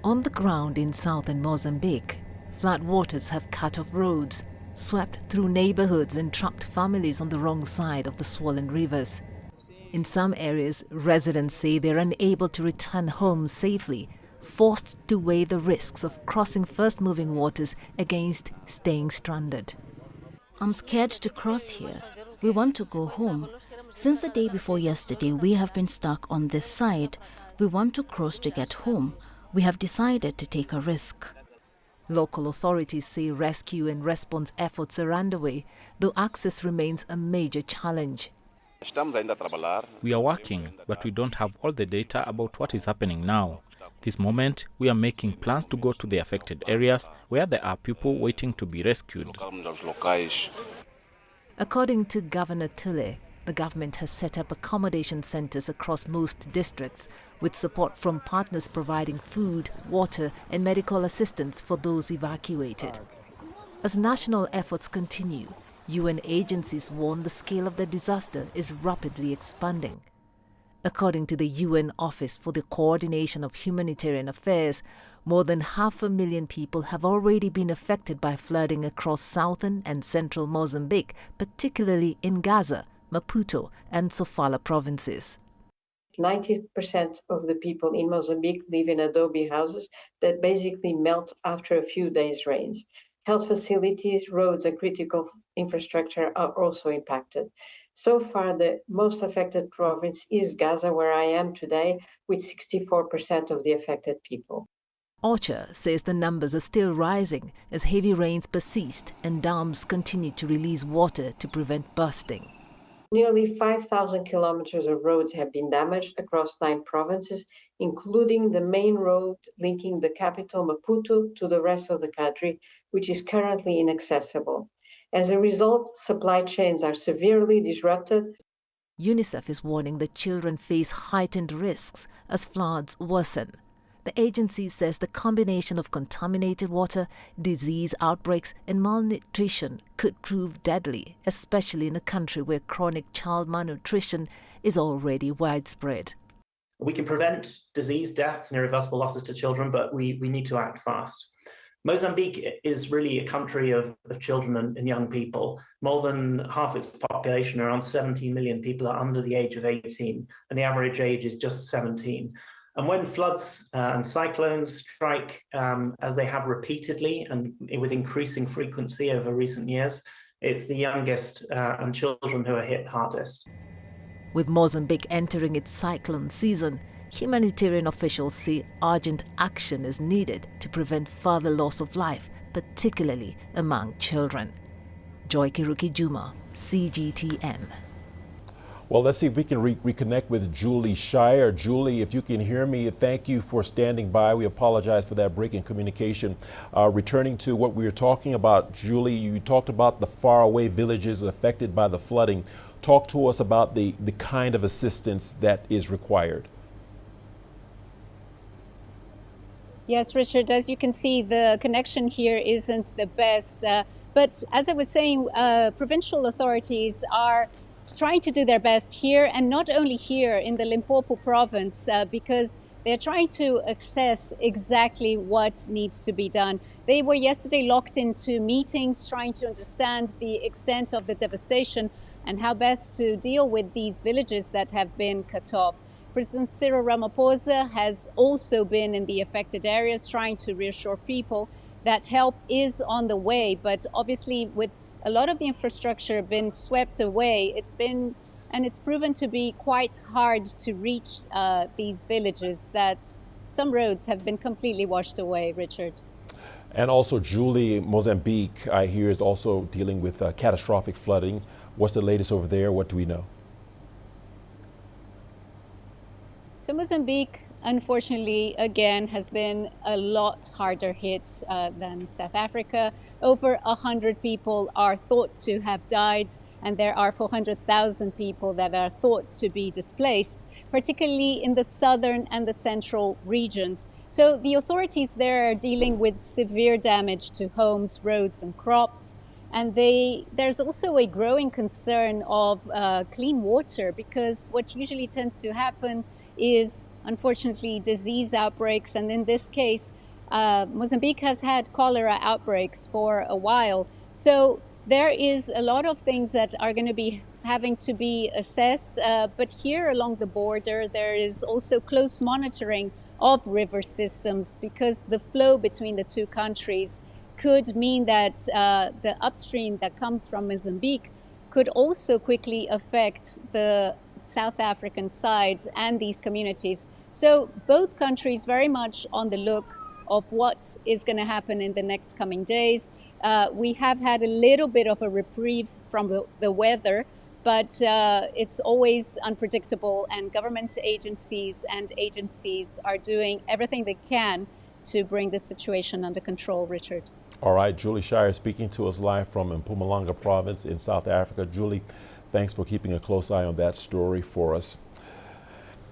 On the ground in southern Mozambique, flood waters have cut off roads, swept through neighborhoods and trapped families on the wrong side of the swollen rivers. In some areas, residents say they're unable to return home safely, forced to weigh the risks of crossing fast-moving waters against staying stranded. I'm scared to cross here. We want to go home. Since the day before yesterday, we have been stuck on this side. We want to cross to get home. We have decided to take a risk. Local authorities say rescue and response efforts are underway, though access remains a major challenge. We are working, but we don't have all the data about what is happening now. This moment, we are making plans to go to the affected areas where there are people waiting to be rescued. According to Governor Tule, the government has set up accommodation centres across most districts, with support from partners providing food, water and medical assistance for those evacuated. As national efforts continue, UN agencies warn the scale of the disaster is rapidly expanding. According to the UN Office for the Coordination of Humanitarian Affairs, more than 500,000 people have already been affected by flooding across southern and central Mozambique, particularly in Gaza, Maputo and Sofala provinces. 90% of the people in Mozambique live in adobe houses that basically melt after a few days' rains. Health facilities, roads and critical infrastructure are also impacted. So far, the most affected province is Gaza, where I am today, with 64% of the affected people. OCHA says the numbers are still rising as heavy rains persist and dams continue to release water to prevent bursting. Nearly 5,000 kilometers of roads have been damaged across 9 provinces, including the main road linking the capital Maputo to the rest of the country, which is currently inaccessible. As a result, supply chains are severely disrupted. UNICEF is warning that children face heightened risks as floods worsen. The agency says the combination of contaminated water, disease outbreaks and malnutrition could prove deadly, especially in a country where chronic child malnutrition is already widespread. We can prevent disease, deaths and irreversible losses to children, but we need to act fast. Mozambique is really a country of children and young people. More than half its population, around 17 million people, are under the age of 18, and the average age is just 17. And when floods and cyclones strike, as they have repeatedly and with increasing frequency over recent years, it's the youngest and children who are hit hardest. With Mozambique entering its cyclone season, humanitarian officials say urgent action is needed to prevent further loss of life, particularly among children. Joy Kiruki Juma, CGTN. Well, let's see if we can reconnect with Julie Shire. Julie, if you can hear me, thank you for standing by. We apologize for that break in communication. Returning to what we were talking about, Julie, you talked about the faraway villages affected by the flooding. Talk to us about the kind of assistance that is required. Yes, Richard, as you can see, the connection here isn't the best. But as I was saying, provincial authorities are trying to do their best here, and not only here in the Limpopo province, because they're trying to assess exactly what needs to be done. They were yesterday locked into meetings trying to understand the extent of the devastation and how best to deal with these villages that have been cut off. President Cyril Ramaphosa has also been in the affected areas trying to reassure people that help is on the way, but obviously with a lot of the infrastructure been swept away, it's proven to be quite hard to reach these villages, that some roads have been completely washed away, Richard. And also, Julie, Mozambique, I hear, is also dealing with catastrophic flooding. What's the latest over there? What do we know? So Mozambique, unfortunately, again, has been a lot harder hit than South Africa. Over 100 people are thought to have died, and there are 400,000 people that are thought to be displaced, particularly in the southern and the central regions. So the authorities there are dealing with severe damage to homes, roads, and crops. And there's also a growing concern of clean water, because what usually tends to happen is, unfortunately, disease outbreaks. And in this case, Mozambique has had cholera outbreaks for a while. So there is a lot of things that are going to be having to be assessed. But here along the border, there is also close monitoring of river systems, because the flow between the two countries could mean that the upstream that comes from Mozambique could also quickly affect the South African side and these communities. So both countries very much on the look of what is going to happen in the next coming days. We have had a little bit of a reprieve from the weather, but it's always unpredictable, and government agencies are doing everything they can to bring the situation under control, Richard. All right, Julie Shire speaking to us live from Mpumalanga province in South Africa. Julie, thanks for keeping a close eye on that story for us.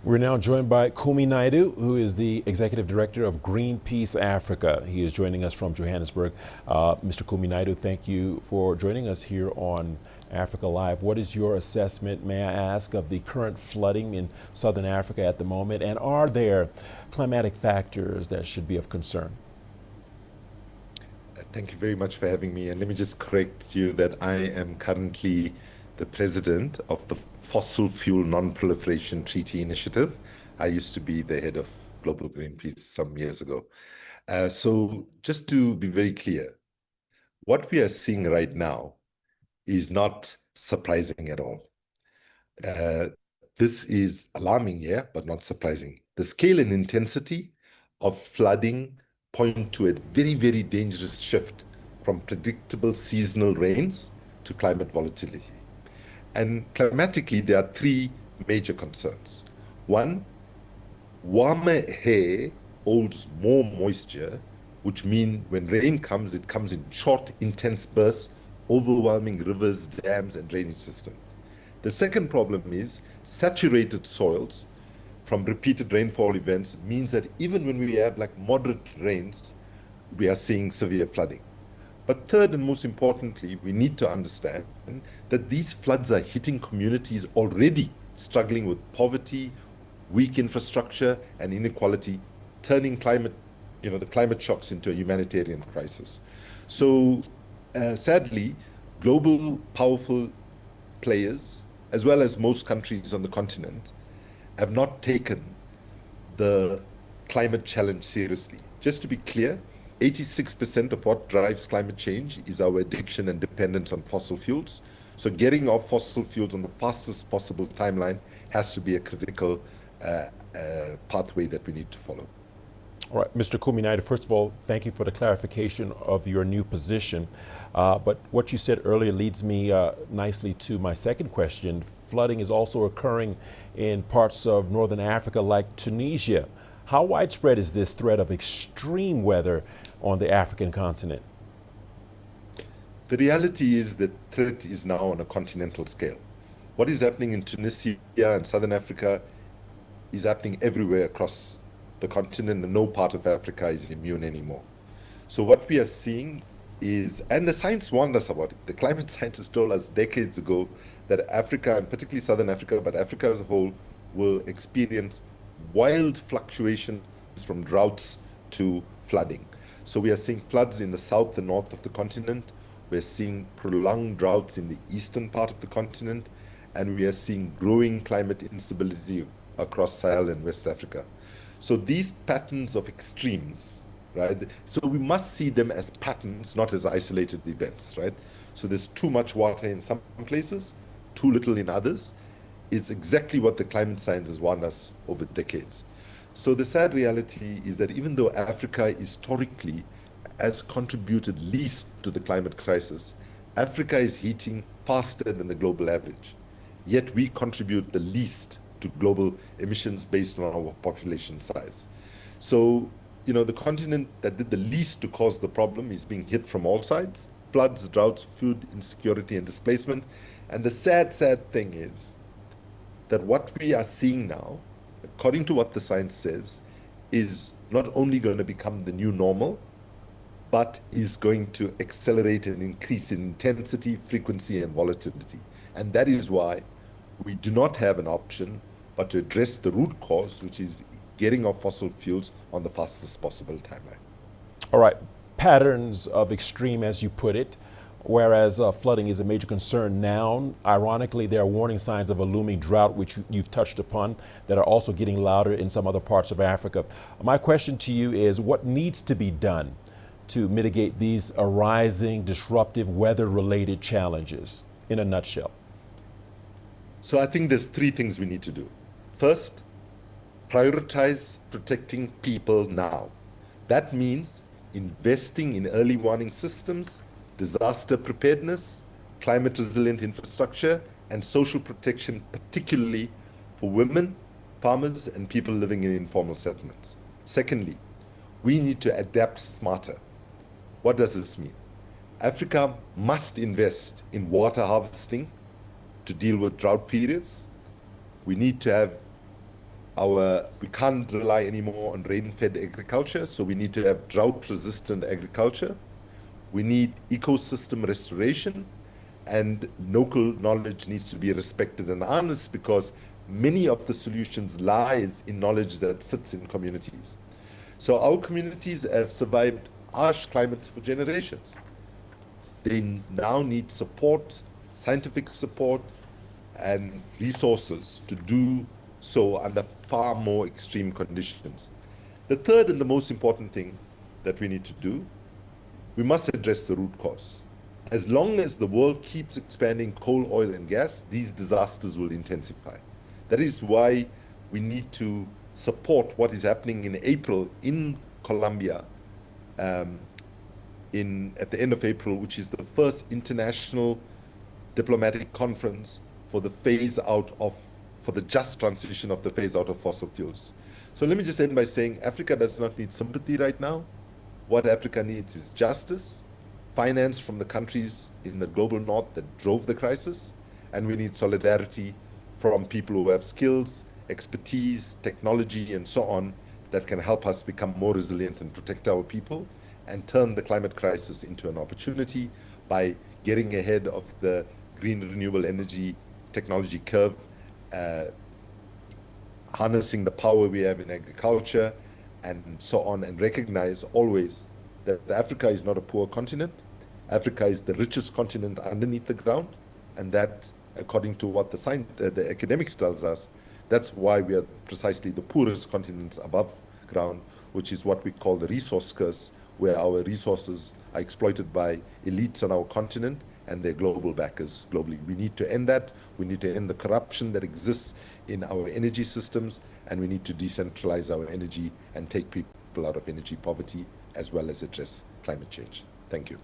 We're now joined by Kumi Naidoo, who is the Executive Director of Greenpeace Africa. He is joining us from Johannesburg. Mr. Kumi Naidoo, thank you for joining us here on Africa Live. What is your assessment, may I ask, of the current flooding in Southern Africa at the moment? And are there climatic factors that should be of concern? Thank you very much for having me. And let me just correct you that I am currently the president of the Fossil Fuel Non-Proliferation Treaty Initiative. I used to be the head of Global Greenpeace some years ago. So just to be very clear, what we are seeing right now is not surprising at all. This is alarming, yeah, but not surprising. The scale and intensity of flooding point to a very, very dangerous shift from predictable seasonal rains to climate volatility. And climatically, there are three major concerns. One, warmer air holds more moisture, which means when rain comes, it comes in short, intense bursts, overwhelming rivers, dams, and drainage systems. The second problem is saturated soils from repeated rainfall events means that even when we have like moderate rains, we are seeing severe flooding. But third and most importantly, we need to understand that these floods are hitting communities already struggling with poverty, weak infrastructure, and inequality, turning the climate shocks into a humanitarian crisis. So sadly, global powerful players, as well as most countries on the continent, have not taken the climate challenge seriously. Just to be clear, 86% of what drives climate change is our addiction and dependence on fossil fuels. So getting off fossil fuels on the fastest possible timeline has to be a critical pathway that we need to follow. All right, Mr. Kumi Naidoo, first of all, thank you for the clarification of your new position. But what you said earlier leads me nicely to my second question. Flooding is also occurring in parts of northern Africa like Tunisia. How widespread is this threat of extreme weather on the African continent? The reality is that threat is now on a continental scale. What is happening in Tunisia and southern Africa is happening everywhere across the continent, and no part of Africa is immune anymore. So what we are seeing is, and the science warned us about it, the climate scientists told us decades ago that Africa, and particularly southern Africa, but Africa as a whole, will experience wild fluctuations from droughts to flooding. So we are seeing floods in the south and north of the continent. We're seeing prolonged droughts in the eastern part of the continent, and we are seeing growing climate instability across Sahel and West Africa. So these patterns of extremes, right? So we must see them as patterns, not as isolated events, right? So there's too much water in some places, too little in others. It's exactly what the climate scientists warned us over decades. So the sad reality is that even though Africa historically has contributed least to the climate crisis, Africa is heating faster than the global average. Yet we contribute the least to global emissions based on our population size. So, the continent that did the least to cause the problem is being hit from all sides: floods, droughts, food insecurity, and displacement. And the sad thing is that what we are seeing now, according to what the science says, is not only going to become the new normal, but is going to accelerate and increase in intensity, frequency, and volatility. And that is why we do not have an option but to address the root cause, which is getting off fossil fuels on the fastest possible timeline. All right, patterns of extreme, as you put it, whereas flooding is a major concern now. Ironically, there are warning signs of a looming drought, which you've touched upon, that are also getting louder in some other parts of Africa. My question to you is, what needs to be done to mitigate these arising disruptive weather-related challenges, in a nutshell? So I think there's three things we need to do. First, prioritize protecting people now. That means investing in early warning systems, disaster preparedness, climate resilient infrastructure, and social protection, particularly for women, farmers, and people living in informal settlements. Secondly, we need to adapt smarter. What does this mean? Africa must invest in water harvesting to deal with drought periods. We need to have we can't rely anymore on rain-fed agriculture, so we need to have drought-resistant agriculture. We need ecosystem restoration, and local knowledge needs to be respected and harnessed, because many of the solutions lies in knowledge that sits in communities. So our communities have survived harsh climates for generations. They now need support, scientific support, and resources to do so under far more extreme conditions. The third and the most important thing that we need to do, we must address the root cause. As long as the world keeps expanding coal, oil, and gas, these disasters will intensify. That is why we need to support what is happening in April in Colombia, at the end of April, which is the first international diplomatic conference for the just transition of the phase out of fossil fuels. So let me just end by saying Africa does not need sympathy right now. What Africa needs is justice, finance from the countries in the global north that drove the crisis, and we need solidarity from people who have skills, expertise, technology, and so on that can help us become more resilient and protect our people and turn the climate crisis into an opportunity by getting ahead of the green renewable energy technology curve, harnessing the power we have in agriculture, and so on, and recognize always that Africa is not a poor continent. Africa is the richest continent underneath the ground, and that, according to what the academics tells us, that's why we are precisely the poorest continents above ground, which is what we call the resource curse, where our resources are exploited by elites on our continent and their global backers globally. We need to end that. We need to end the corruption that exists in our energy systems, and we need to decentralize our energy and take people out of energy poverty, as well as address climate change. Thank you.